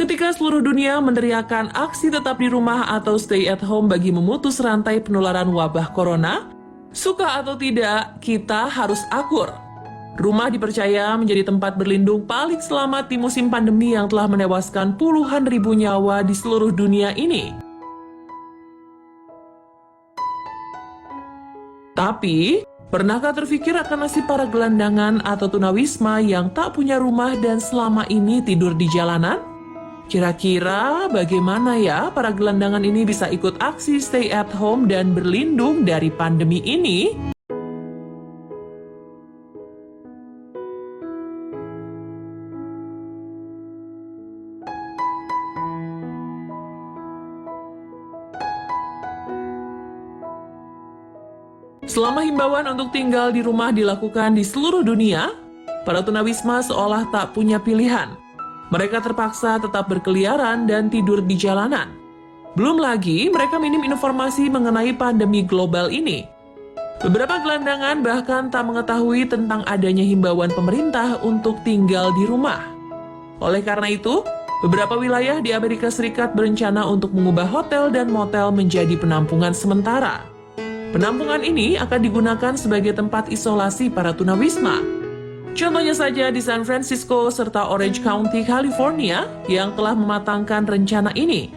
Seketika seluruh dunia meneriakan aksi tetap di rumah atau stay at home bagi memutus rantai penularan wabah corona. Suka atau tidak, kita harus akur. Rumah dipercaya menjadi tempat berlindung paling selamat di musim pandemi yang telah menewaskan puluhan ribu nyawa di seluruh dunia ini. Tapi, pernahkah terfikir akan nasib para gelandangan atau tunawisma yang tak punya rumah dan selama ini tidur di jalanan? Kira-kira bagaimana ya para gelandangan ini bisa ikut aksi stay at home dan berlindung dari pandemi ini? Selama himbauan untuk tinggal di rumah dilakukan di seluruh dunia, para tunawisma seolah tak punya pilihan. Mereka terpaksa tetap berkeliaran dan tidur di jalanan. Belum lagi, mereka minim informasi mengenai pandemi global ini. Beberapa gelandangan bahkan tak mengetahui tentang adanya himbauan pemerintah untuk tinggal di rumah. Oleh karena itu, beberapa wilayah di Amerika Serikat berencana untuk mengubah hotel dan motel menjadi penampungan sementara. Penampungan ini akan digunakan sebagai tempat isolasi para tunawisma. Contohnya saja di San Francisco serta Orange County, California yang telah mematangkan rencana ini.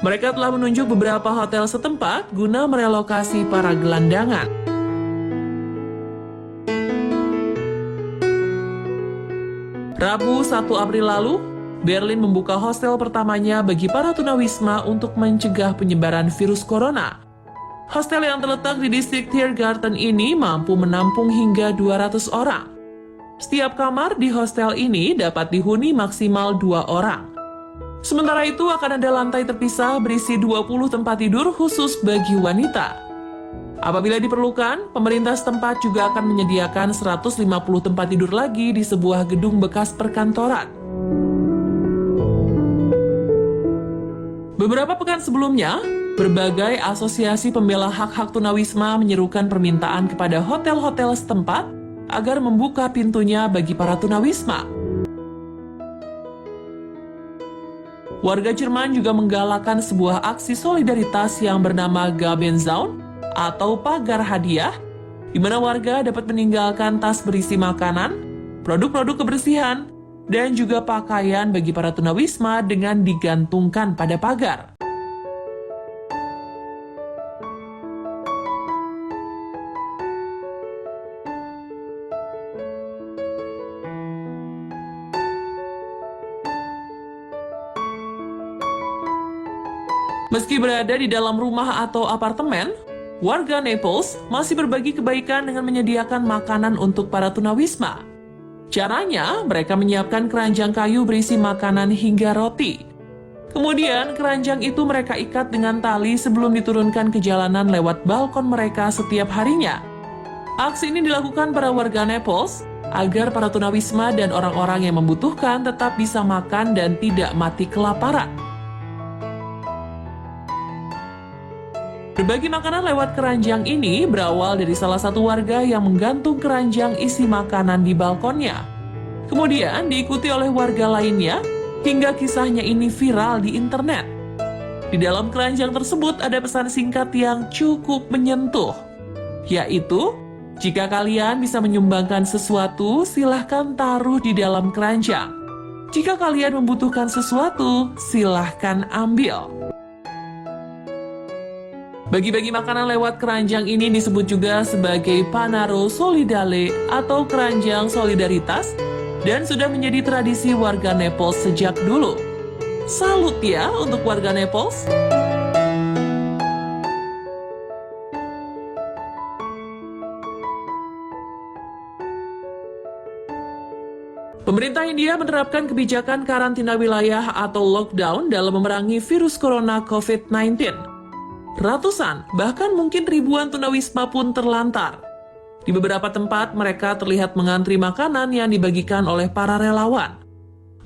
Mereka telah menunjuk beberapa hotel setempat guna merelokasi para gelandangan. Rabu 1 April lalu, Berlin membuka hostel pertamanya bagi para tunawisma untuk mencegah penyebaran virus corona. Hostel yang terletak di distrik Tiergarten ini mampu menampung hingga 200 orang. Setiap kamar di hostel ini dapat dihuni maksimal 2 orang. Sementara itu akan ada lantai terpisah berisi 20 tempat tidur khusus bagi wanita. Apabila diperlukan, pemerintah setempat juga akan menyediakan 150 tempat tidur lagi di sebuah gedung bekas perkantoran. Beberapa pekan sebelumnya, berbagai asosiasi pembela hak-hak tunawisma menyerukan permintaan kepada hotel-hotel setempat agar membuka pintunya bagi para tunawisma. Warga Jerman juga menggalakkan sebuah aksi solidaritas yang bernama Gabenzaun atau pagar hadiah, di mana warga dapat meninggalkan tas berisi makanan, produk-produk kebersihan, dan juga pakaian bagi para tunawisma dengan digantungkan pada pagar. Meski berada di dalam rumah atau apartemen, warga Naples masih berbagi kebaikan dengan menyediakan makanan untuk para tunawisma. Caranya, mereka menyiapkan keranjang kayu berisi makanan hingga roti. Kemudian, keranjang itu mereka ikat dengan tali sebelum diturunkan ke jalanan lewat balkon mereka setiap harinya. Aksi ini dilakukan para warga Naples agar para tunawisma dan orang-orang yang membutuhkan tetap bisa makan dan tidak mati kelaparan. Berbagi makanan lewat keranjang ini berawal dari salah satu warga yang menggantung keranjang isi makanan di balkonnya. Kemudian diikuti oleh warga lainnya, hingga kisahnya ini viral di internet. Di dalam keranjang tersebut ada pesan singkat yang cukup menyentuh, yaitu, jika kalian bisa menyumbangkan sesuatu, silahkan taruh di dalam keranjang. Jika kalian membutuhkan sesuatu, silahkan ambil. Bagi-bagi makanan lewat keranjang ini disebut juga sebagai Panaro Solidale atau keranjang solidaritas dan sudah menjadi tradisi warga Naples sejak dulu. Salut ya untuk warga Naples. Pemerintah India menerapkan kebijakan karantina wilayah atau lockdown dalam memerangi virus corona COVID-19. Ratusan, bahkan mungkin ribuan tunawisma pun terlantar. Di beberapa tempat, mereka terlihat mengantri makanan yang dibagikan oleh para relawan.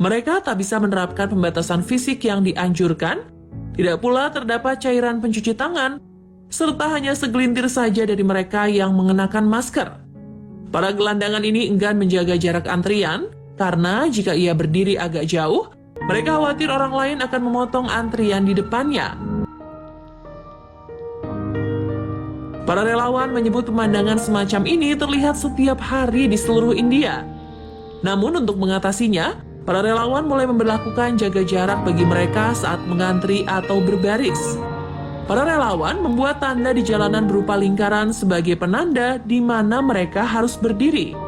Mereka tak bisa menerapkan pembatasan fisik yang dianjurkan, tidak pula terdapat cairan pencuci tangan, serta hanya segelintir saja dari mereka yang mengenakan masker. Para gelandangan ini enggan menjaga jarak antrian, karena jika ia berdiri agak jauh, Mereka khawatir orang lain akan memotong antrian di depannya. Para relawan menyebut pemandangan semacam ini terlihat setiap hari di seluruh India. Namun untuk mengatasinya, para relawan mulai memberlakukan jaga jarak bagi mereka saat mengantri atau berbaris. Para relawan membuat tanda di jalanan berupa lingkaran sebagai penanda di mana mereka harus berdiri.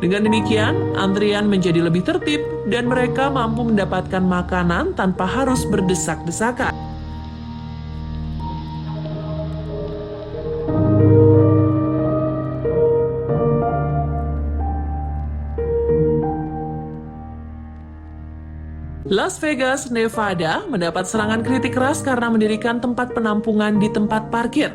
Dengan demikian, antrian menjadi lebih tertib dan mereka mampu mendapatkan makanan tanpa harus berdesak-desakan. Las Vegas, Nevada mendapat serangan kritik keras karena mendirikan tempat penampungan di tempat parkir.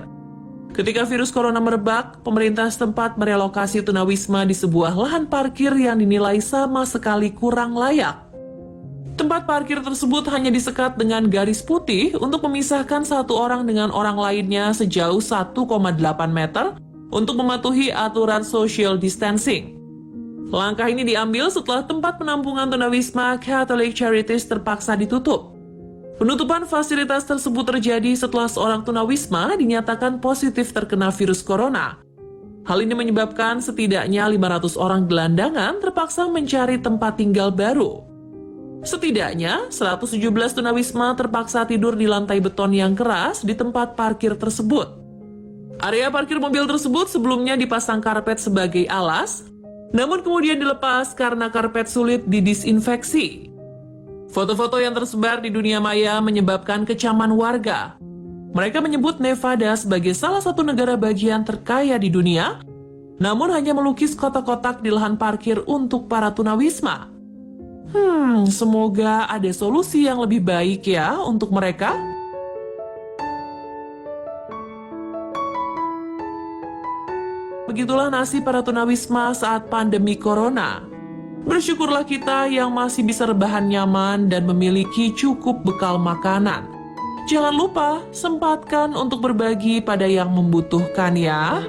Ketika virus corona merebak, pemerintah setempat merelokasi tunawisma di sebuah lahan parkir yang dinilai sama sekali kurang layak. Tempat parkir tersebut hanya disekat dengan garis putih untuk memisahkan satu orang dengan orang lainnya sejauh 1,8 meter untuk mematuhi aturan social distancing. Langkah ini diambil setelah tempat penampungan tunawisma Catholic Charities terpaksa ditutup. Penutupan fasilitas tersebut terjadi setelah seorang tunawisma dinyatakan positif terkena virus corona. Hal ini menyebabkan setidaknya 500 orang gelandangan terpaksa mencari tempat tinggal baru. Setidaknya 117 tunawisma terpaksa tidur di lantai beton yang keras di tempat parkir tersebut. Area parkir mobil tersebut sebelumnya dipasang karpet sebagai alas, namun kemudian dilepas karena karpet sulit didisinfeksi. Foto-foto yang tersebar di dunia maya menyebabkan kecaman warga. Mereka menyebut Nevada sebagai salah satu negara bagian terkaya di dunia, namun hanya melukis kotak-kotak di lahan parkir untuk para tunawisma. Semoga ada solusi yang lebih baik ya untuk mereka. Begitulah nasib para tunawisma saat pandemi corona. Bersyukurlah kita yang masih bisa rebahan nyaman dan memiliki cukup bekal makanan. Jangan lupa sempatkan untuk berbagi pada yang membutuhkan ya.